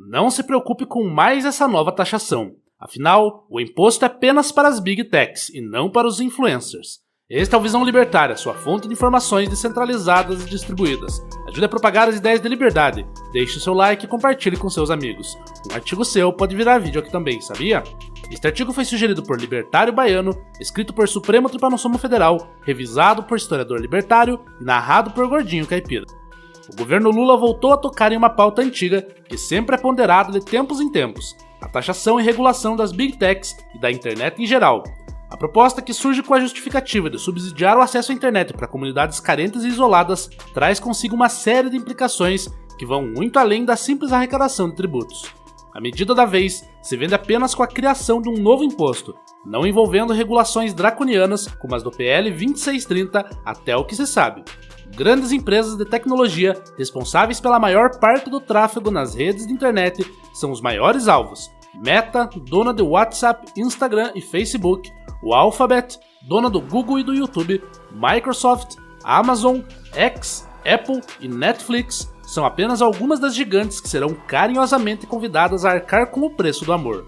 Não se preocupe com mais essa nova taxação. Afinal, o imposto é apenas para as Big Techs e não para os influencers. Este é o Visão Libertária, sua fonte de informações descentralizadas e distribuídas. Ajude a propagar as ideias de liberdade. Deixe o seu like e compartilhe com seus amigos. Um artigo seu pode virar vídeo aqui também, sabia? Este artigo foi sugerido por Libertário Baiano, escrito por Supremo Tribunal Federal, revisado por historiador libertário e narrado por Gordinho Caipira. O governo Lula voltou a tocar em uma pauta antiga que sempre é ponderada de tempos em tempos: a taxação e regulação das Big Techs e da internet em geral. A proposta, que surge com a justificativa de subsidiar o acesso à internet para comunidades carentes e isoladas, traz consigo uma série de implicações que vão muito além da simples arrecadação de tributos. A medida da vez se vende apenas com a criação de um novo imposto, não envolvendo regulações draconianas como as do PL 2630 até o que se sabe. Grandes empresas de tecnologia, responsáveis pela maior parte do tráfego nas redes de internet, são os maiores alvos. Meta, dona do WhatsApp, Instagram e Facebook; o Alphabet, dona do Google e do YouTube; Microsoft, Amazon, X, Apple e Netflix são apenas algumas das gigantes que serão carinhosamente convidadas a arcar com o preço do amor.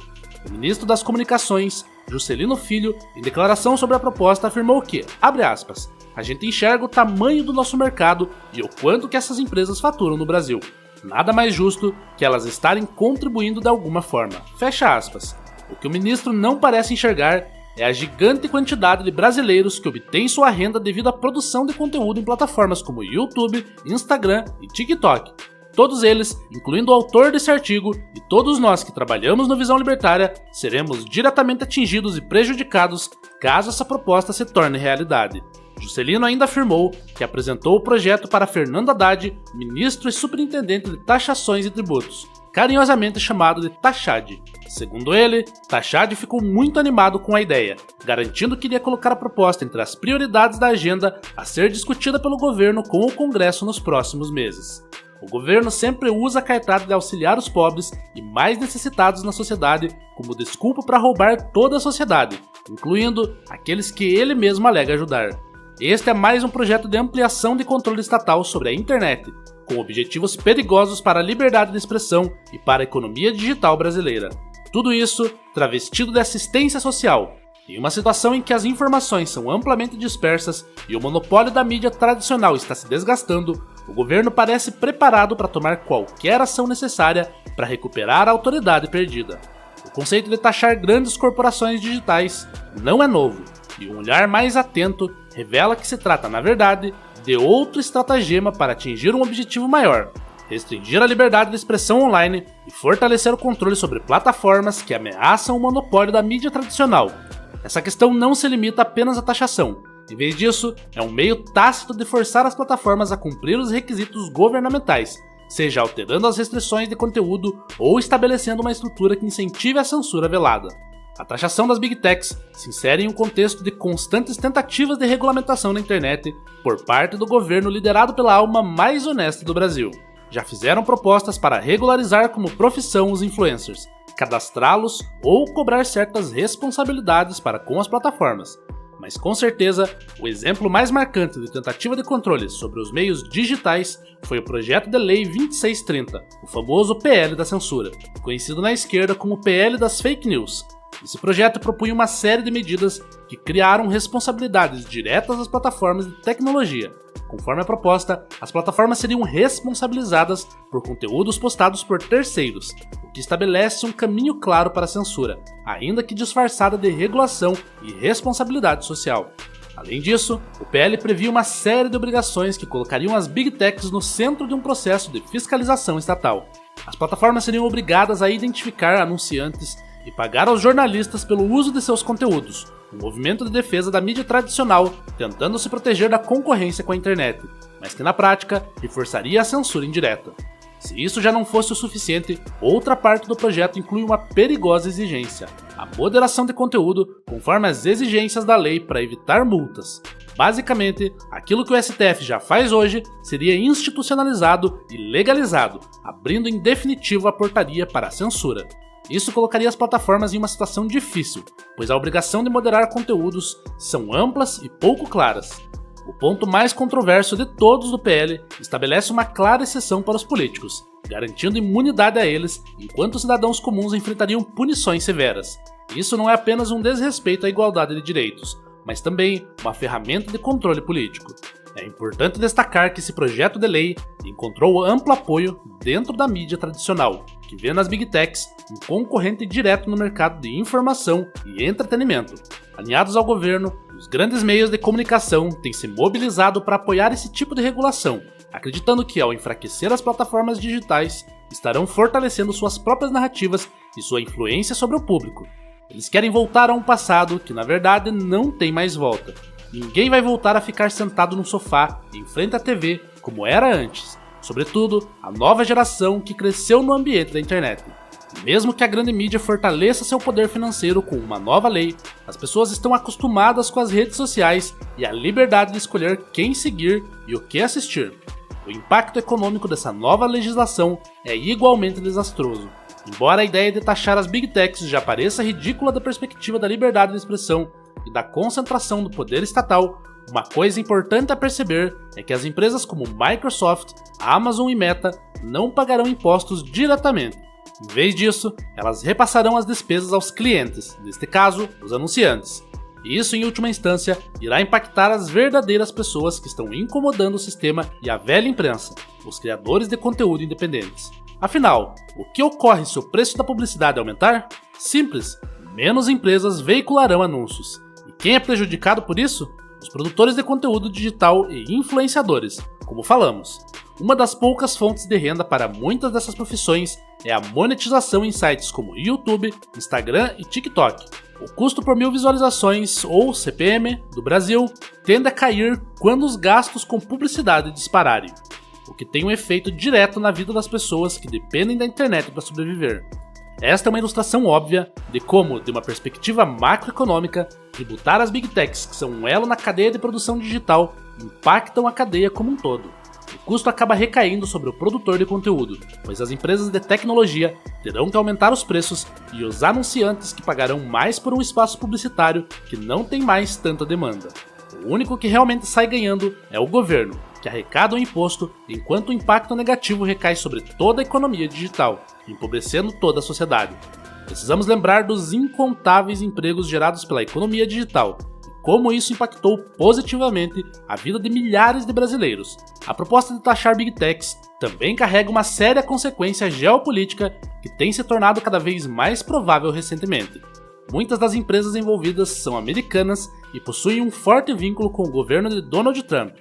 O ministro das Comunicações, Juscelino Filho, em declaração sobre a proposta, afirmou que, abre aspas, a gente enxerga o tamanho do nosso mercado e o quanto que essas empresas faturam no Brasil. Nada mais justo que elas estarem contribuindo de alguma forma. Fecha aspas. O que o ministro não parece enxergar é a gigante quantidade de brasileiros que obtêm sua renda devido à produção de conteúdo em plataformas como YouTube, Instagram e TikTok. Todos eles, incluindo o autor desse artigo e todos nós que trabalhamos no Visão Libertária, seremos diretamente atingidos e prejudicados caso essa proposta se torne realidade. Juscelino ainda afirmou que apresentou o projeto para Fernando Haddad, ministro e superintendente de taxações e tributos, carinhosamente chamado de Taxad. Segundo ele, Taxad ficou muito animado com a ideia, garantindo que iria colocar a proposta entre as prioridades da agenda a ser discutida pelo governo com o Congresso nos próximos meses. O governo sempre usa a cartada de auxiliar os pobres e mais necessitados na sociedade como desculpa para roubar toda a sociedade, incluindo aqueles que ele mesmo alega ajudar. Este é mais um projeto de ampliação de controle estatal sobre a internet, com objetivos perigosos para a liberdade de expressão e para a economia digital brasileira. Tudo isso travestido de assistência social, em uma situação em que as informações são amplamente dispersas e o monopólio da mídia tradicional está se desgastando. O governo parece preparado para tomar qualquer ação necessária para recuperar a autoridade perdida. O conceito de taxar grandes corporações digitais não é novo, e um olhar mais atento revela que se trata, na verdade, de outro estratagema para atingir um objetivo maior: restringir a liberdade de expressão online e fortalecer o controle sobre plataformas que ameaçam o monopólio da mídia tradicional. Essa questão não se limita apenas à taxação. Em vez disso, é um meio tácito de forçar as plataformas a cumprir os requisitos governamentais, seja alterando as restrições de conteúdo ou estabelecendo uma estrutura que incentive a censura velada. A taxação das Big Techs se insere em um contexto de constantes tentativas de regulamentação na internet por parte do governo liderado pela alma mais honesta do Brasil. Já fizeram propostas para regularizar como profissão os influencers, cadastrá-los ou cobrar certas responsabilidades para com as plataformas. Mas com certeza, o exemplo mais marcante de tentativa de controle sobre os meios digitais foi o projeto de lei 2630, o famoso PL da censura, conhecido na esquerda como PL das fake news. Esse projeto propunha uma série de medidas que criaram responsabilidades diretas às plataformas de tecnologia. Conforme a proposta, as plataformas seriam responsabilizadas por conteúdos postados por terceiros, o que estabelece um caminho claro para a censura, ainda que disfarçada de regulação e responsabilidade social. Além disso, o PL previa uma série de obrigações que colocariam as Big Techs no centro de um processo de fiscalização estatal. As plataformas seriam obrigadas a identificar anunciantes e pagar aos jornalistas pelo uso de seus conteúdos, um movimento de defesa da mídia tradicional tentando se proteger da concorrência com a internet, mas que na prática reforçaria a censura indireta. Se isso já não fosse o suficiente, outra parte do projeto inclui uma perigosa exigência: a moderação de conteúdo conforme as exigências da lei para evitar multas. Basicamente, aquilo que o STF já faz hoje seria institucionalizado e legalizado, abrindo em definitivo a portaria para a censura. Isso colocaria as plataformas em uma situação difícil, pois a obrigação de moderar conteúdos são amplas e pouco claras. O ponto mais controverso de todos do PL estabelece uma clara exceção para os políticos, garantindo imunidade a eles, enquanto os cidadãos comuns enfrentariam punições severas. Isso não é apenas um desrespeito à igualdade de direitos, mas também uma ferramenta de controle político. É importante destacar que esse projeto de lei encontrou amplo apoio dentro da mídia tradicional, que vê nas Big Techs um concorrente direto no mercado de informação e entretenimento. Alinhados ao governo, os grandes meios de comunicação têm se mobilizado para apoiar esse tipo de regulação, acreditando que, ao enfraquecer as plataformas digitais, estarão fortalecendo suas próprias narrativas e sua influência sobre o público. Eles querem voltar a um passado que, na verdade, não tem mais volta. Ninguém vai voltar a ficar sentado no sofá, em frente à TV, como era antes. Sobretudo, a nova geração que cresceu no ambiente da internet. E mesmo que a grande mídia fortaleça seu poder financeiro com uma nova lei, as pessoas estão acostumadas com as redes sociais e a liberdade de escolher quem seguir e o que assistir. O impacto econômico dessa nova legislação é igualmente desastroso. Embora a ideia de taxar as Big Techs já pareça ridícula da perspectiva da liberdade de expressão e da concentração do poder estatal, uma coisa importante a perceber é que as empresas como Microsoft, Amazon e Meta não pagarão impostos diretamente. Em vez disso, elas repassarão as despesas aos clientes, neste caso, os anunciantes. E isso, em última instância, irá impactar as verdadeiras pessoas que estão incomodando o sistema e a velha imprensa, os criadores de conteúdo independentes. Afinal, o que ocorre se o preço da publicidade aumentar? Simples, menos empresas veicularão anúncios. E quem é prejudicado por isso? Os produtores de conteúdo digital e influenciadores, como falamos. Uma das poucas fontes de renda para muitas dessas profissões é a monetização em sites como YouTube, Instagram e TikTok. O custo por 1000 visualizações, ou CPM, do Brasil, tende a cair quando os gastos com publicidade dispararem, o que tem um efeito direto na vida das pessoas que dependem da internet para sobreviver. Esta é uma ilustração óbvia de como, de uma perspectiva macroeconômica, tributar as Big Techs, que são um elo na cadeia de produção digital, impactam a cadeia como um todo. O custo acaba recaindo sobre o produtor de conteúdo, pois as empresas de tecnologia terão que aumentar os preços e os anunciantes que pagarão mais por um espaço publicitário que não tem mais tanta demanda. O único que realmente sai ganhando é o governo, que arrecada o imposto, enquanto o impacto negativo recai sobre toda a economia digital, empobrecendo toda a sociedade. Precisamos lembrar dos incontáveis empregos gerados pela economia digital e como isso impactou positivamente a vida de milhares de brasileiros. A proposta de taxar Big Techs também carrega uma séria consequência geopolítica que tem se tornado cada vez mais provável recentemente. Muitas das empresas envolvidas são americanas e possuem um forte vínculo com o governo de Donald Trump.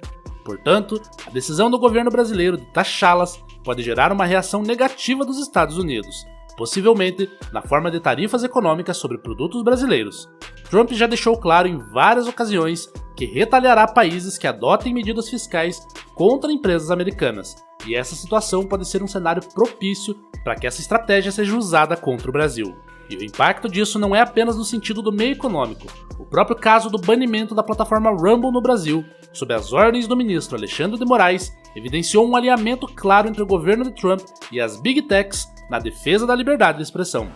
Portanto, a decisão do governo brasileiro de taxá-las pode gerar uma reação negativa dos Estados Unidos, possivelmente na forma de tarifas econômicas sobre produtos brasileiros. Trump já deixou claro em várias ocasiões que retaliará países que adotem medidas fiscais contra empresas americanas, e essa situação pode ser um cenário propício para que essa estratégia seja usada contra o Brasil. E o impacto disso não é apenas no sentido do meio econômico. O próprio caso do banimento da plataforma Rumble no Brasil, sob as ordens do ministro Alexandre de Moraes, evidenciou um alinhamento claro entre o governo de Trump e as Big Techs na defesa da liberdade de expressão.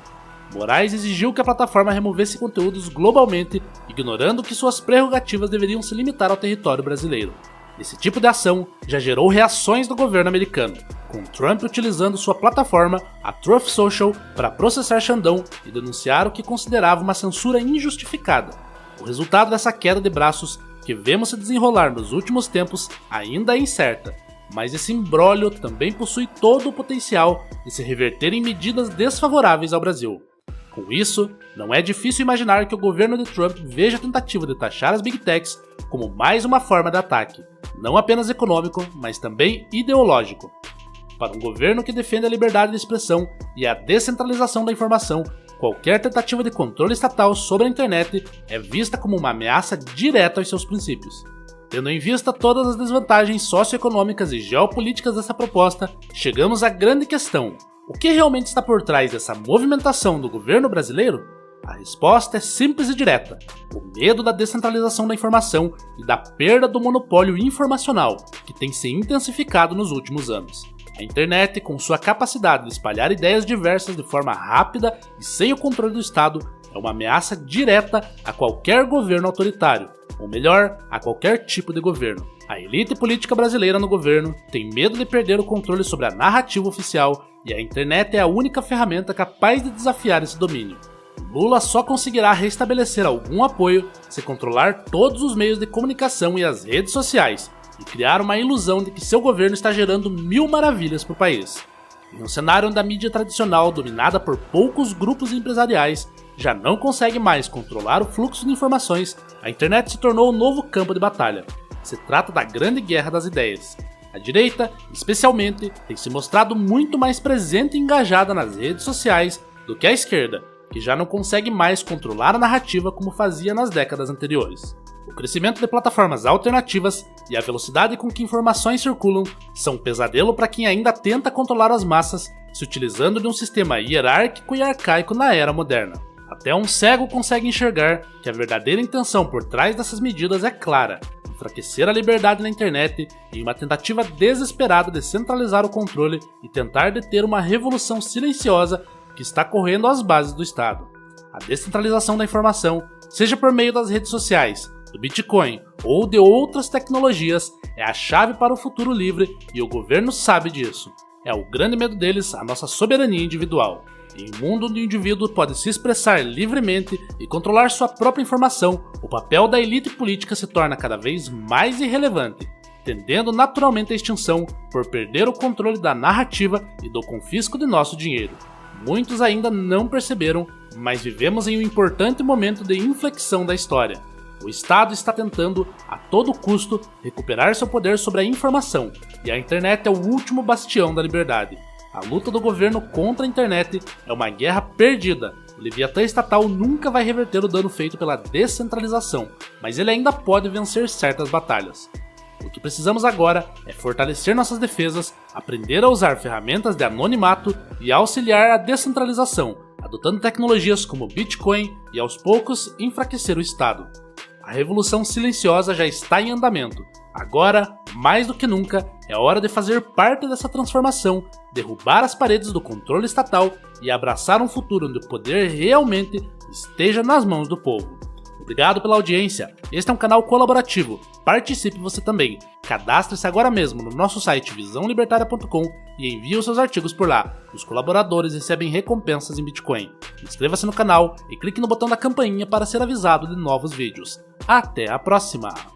Moraes exigiu que a plataforma removesse conteúdos globalmente, ignorando que suas prerrogativas deveriam se limitar ao território brasileiro. Esse tipo de ação já gerou reações do governo americano, com Trump utilizando sua plataforma, a Truth Social, para processar Xandão e denunciar o que considerava uma censura injustificada. O resultado dessa queda de braços que vemos se desenrolar nos últimos tempos ainda é incerta, mas esse imbróglio também possui todo o potencial de se reverter em medidas desfavoráveis ao Brasil. Com isso, não é difícil imaginar que o governo de Trump veja a tentativa de taxar as Big Techs como mais uma forma de ataque, não apenas econômico, mas também ideológico. Para um governo que defende a liberdade de expressão e a descentralização da informação, qualquer tentativa de controle estatal sobre a internet é vista como uma ameaça direta aos seus princípios. Tendo em vista todas as desvantagens socioeconômicas e geopolíticas dessa proposta, chegamos à grande questão: o que realmente está por trás dessa movimentação do governo brasileiro? A resposta é simples e direta: o medo da descentralização da informação e da perda do monopólio informacional, que tem se intensificado nos últimos anos. A internet, com sua capacidade de espalhar ideias diversas de forma rápida e sem o controle do Estado, é uma ameaça direta a qualquer governo autoritário, ou melhor, a qualquer tipo de governo. A elite política brasileira no governo tem medo de perder o controle sobre a narrativa oficial e a internet é a única ferramenta capaz de desafiar esse domínio. Lula só conseguirá restabelecer algum apoio se controlar todos os meios de comunicação e as redes sociais e criar uma ilusão de que seu governo está gerando mil maravilhas para o país. Em um cenário onde a mídia tradicional, dominada por poucos grupos empresariais, já não consegue mais controlar o fluxo de informações, a internet se tornou um novo campo de batalha. Se trata da grande guerra das ideias. A direita, especialmente, tem se mostrado muito mais presente e engajada nas redes sociais do que a esquerda, que já não consegue mais controlar a narrativa como fazia nas décadas anteriores. O crescimento de plataformas alternativas e a velocidade com que informações circulam são um pesadelo para quem ainda tenta controlar as massas, se utilizando de um sistema hierárquico e arcaico na era moderna. Até um cego consegue enxergar que a verdadeira intenção por trás dessas medidas é clara: enfraquecer a liberdade na internet em uma tentativa desesperada de centralizar o controle e tentar deter uma revolução silenciosa que está correndo às bases do Estado. A descentralização da informação, seja por meio das redes sociais, do Bitcoin ou de outras tecnologias, é a chave para o futuro livre e o governo sabe disso. É o grande medo deles, a nossa soberania individual. Em um mundo onde o indivíduo pode se expressar livremente e controlar sua própria informação, o papel da elite política se torna cada vez mais irrelevante, tendendo naturalmente à extinção por perder o controle da narrativa e do confisco de nosso dinheiro. Muitos ainda não perceberam, mas vivemos em um importante momento de inflexão da história. O Estado está tentando, a todo custo, recuperar seu poder sobre a informação, e a internet é o último bastião da liberdade. A luta do governo contra a internet é uma guerra perdida. O Leviatã estatal nunca vai reverter o dano feito pela descentralização, mas ele ainda pode vencer certas batalhas. O que precisamos agora é fortalecer nossas defesas, aprender a usar ferramentas de anonimato e auxiliar a descentralização, adotando tecnologias como Bitcoin e aos poucos enfraquecer o Estado. A revolução silenciosa já está em andamento. Agora, mais do que nunca, é hora de fazer parte dessa transformação, derrubar as paredes do controle estatal e abraçar um futuro onde o poder realmente esteja nas mãos do povo. Obrigado pela audiência. Este é um canal colaborativo. Participe você também. Cadastre-se agora mesmo no nosso site visãolibertaria.com e envie os seus artigos por lá. Os colaboradores recebem recompensas em Bitcoin. Inscreva-se no canal e clique no botão da campainha para ser avisado de novos vídeos. Até a próxima!